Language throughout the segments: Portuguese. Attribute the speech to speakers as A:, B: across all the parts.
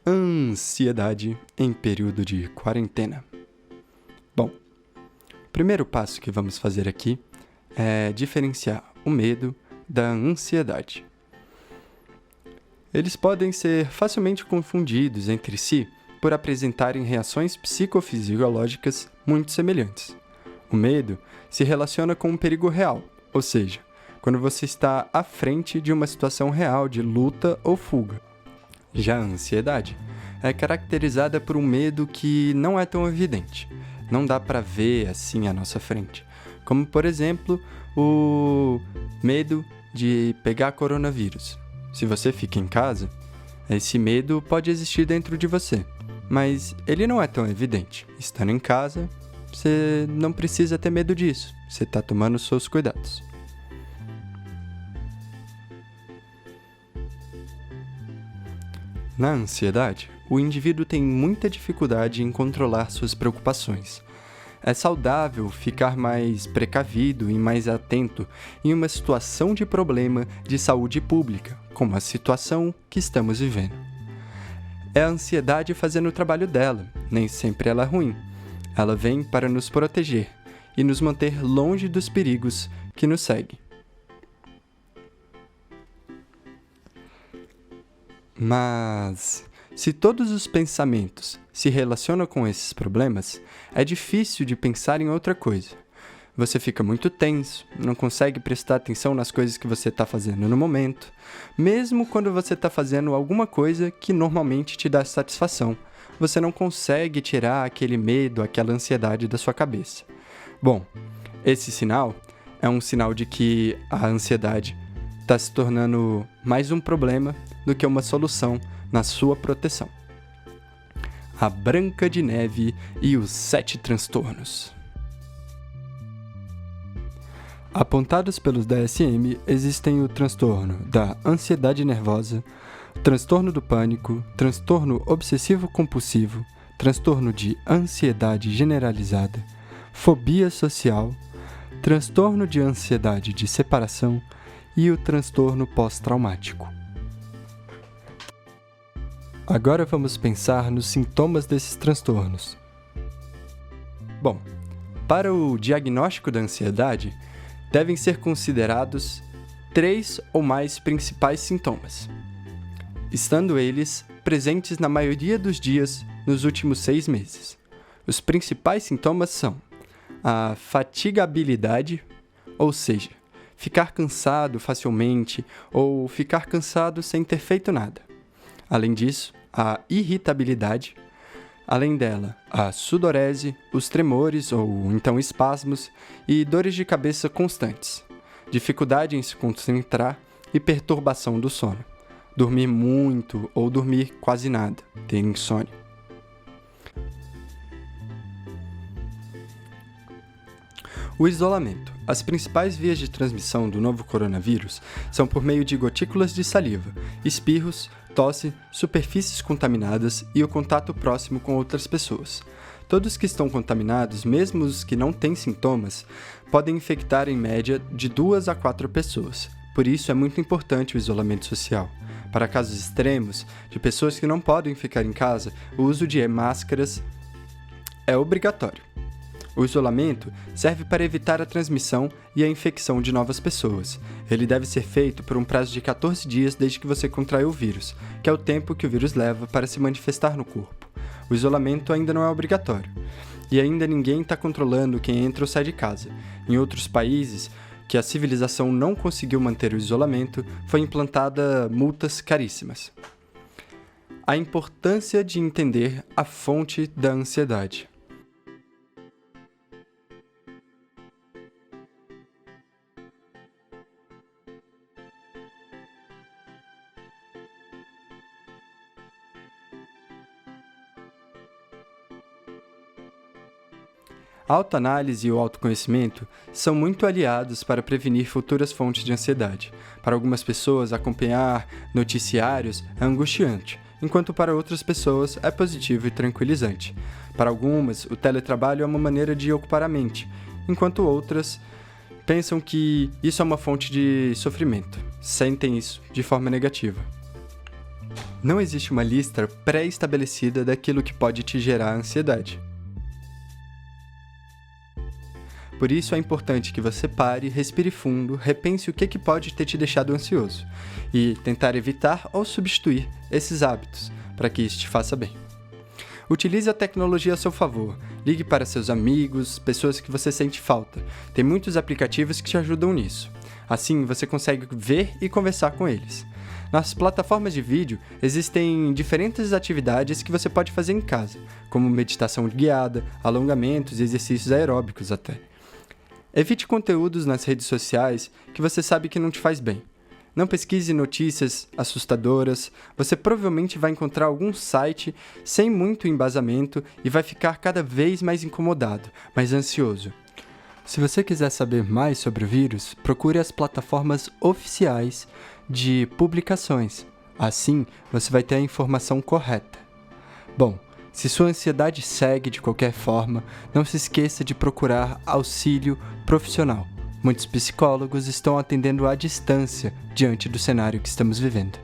A: Ansiedade em período de quarentena. Bom, o primeiro passo que vamos fazer aqui é diferenciar o medo da ansiedade. Eles podem ser facilmente confundidos entre si por apresentarem reações psicofisiológicas muito semelhantes. O medo se relaciona com um perigo real, ou seja, quando você está à frente de uma situação real de luta ou fuga. Já a ansiedade é caracterizada por um medo que não é tão evidente, não dá para ver assim à nossa frente, como por exemplo o medo de pegar coronavírus. Se você fica em casa, esse medo pode existir dentro de você, mas ele não é tão evidente. Estando em casa, você não precisa ter medo disso, você está tomando os seus cuidados. Na ansiedade, o indivíduo tem muita dificuldade em controlar suas preocupações. É saudável ficar mais precavido e mais atento em uma situação de problema de saúde pública, como a situação que estamos vivendo. É a ansiedade fazendo o trabalho dela, nem sempre ela é ruim. Ela vem para nos proteger e nos manter longe dos perigos que nos seguem. Mas, se todos os pensamentos se relacionam com esses problemas, é difícil de pensar em outra coisa. Você fica muito tenso, não consegue prestar atenção nas coisas que você está fazendo no momento, mesmo quando você está fazendo alguma coisa que normalmente te dá satisfação. Você não consegue tirar aquele medo, aquela ansiedade da sua cabeça. Bom, esse sinal é um sinal de que a ansiedade está se tornando mais um problema do que uma solução na sua proteção. A Branca de Neve e os 7 transtornos. Apontados pelos DSM, existem o transtorno da ansiedade nervosa, transtorno do pânico, transtorno obsessivo-compulsivo, transtorno de ansiedade generalizada, fobia social, transtorno de ansiedade de separação e o transtorno pós-traumático. Agora vamos pensar nos sintomas desses transtornos. Bom, para o diagnóstico da ansiedade, devem ser considerados 3 ou mais principais sintomas, estando eles presentes na maioria dos dias nos últimos 6 meses. Os principais sintomas são a fatigabilidade, ou seja, ficar cansado facilmente ou ficar cansado sem ter feito nada. Além disso, a irritabilidade, além dela, a sudorese, os tremores ou então espasmos e dores de cabeça constantes, dificuldade em se concentrar e perturbação do sono, dormir muito ou dormir quase nada, ter insônia. O isolamento. As principais vias de transmissão do novo coronavírus são por meio de gotículas de saliva, espirros, tosse, superfícies contaminadas e o contato próximo com outras pessoas. Todos que estão contaminados, mesmo os que não têm sintomas, podem infectar em média de 2 a 4 pessoas. Por isso é muito importante o isolamento social. Para casos extremos, de pessoas que não podem ficar em casa, o uso de máscaras é obrigatório. O isolamento serve para evitar a transmissão e a infecção de novas pessoas. Ele deve ser feito por um prazo de 14 dias desde que você contraiu o vírus, que é o tempo que o vírus leva para se manifestar no corpo. O isolamento ainda não é obrigatório. E ainda ninguém está controlando quem entra ou sai de casa. Em outros países que a civilização não conseguiu manter o isolamento, foi implantada multas caríssimas. A importância de entender a fonte da ansiedade. A autoanálise e o autoconhecimento são muito aliados para prevenir futuras fontes de ansiedade. Para algumas pessoas, acompanhar noticiários é angustiante, enquanto para outras pessoas é positivo e tranquilizante. Para algumas, o teletrabalho é uma maneira de ocupar a mente, enquanto outras pensam que isso é uma fonte de sofrimento, sentem isso de forma negativa. Não existe uma lista pré-estabelecida daquilo que pode te gerar ansiedade. Por isso é importante que você pare, respire fundo, repense o que pode ter te deixado ansioso e tentar evitar ou substituir esses hábitos para que isso te faça bem. Utilize a tecnologia a seu favor. Ligue para seus amigos, pessoas que você sente falta. Tem muitos aplicativos que te ajudam nisso. Assim, você consegue ver e conversar com eles. Nas plataformas de vídeo, existem diferentes atividades que você pode fazer em casa, como meditação guiada, alongamentos e exercícios aeróbicos até. Evite conteúdos nas redes sociais que você sabe que não te faz bem. Não pesquise notícias assustadoras, você provavelmente vai encontrar algum site sem muito embasamento e vai ficar cada vez mais incomodado, mais ansioso. Se você quiser saber mais sobre o vírus, procure as plataformas oficiais de publicações. Assim, você vai ter a informação correta. Bom, se sua ansiedade segue de qualquer forma, não se esqueça de procurar auxílio profissional. Muitos psicólogos estão atendendo à distância diante do cenário que estamos vivendo.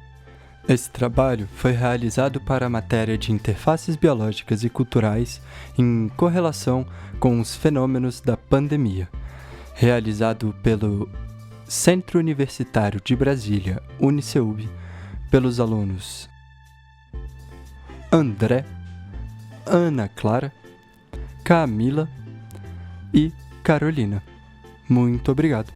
A: Esse trabalho foi realizado para a matéria de interfaces biológicas e culturais em correlação com os fenômenos da pandemia, realizado pelo Centro Universitário de Brasília, UniCeub, pelos alunos André, Ana Clara, Camila e Carolina. Muito obrigado.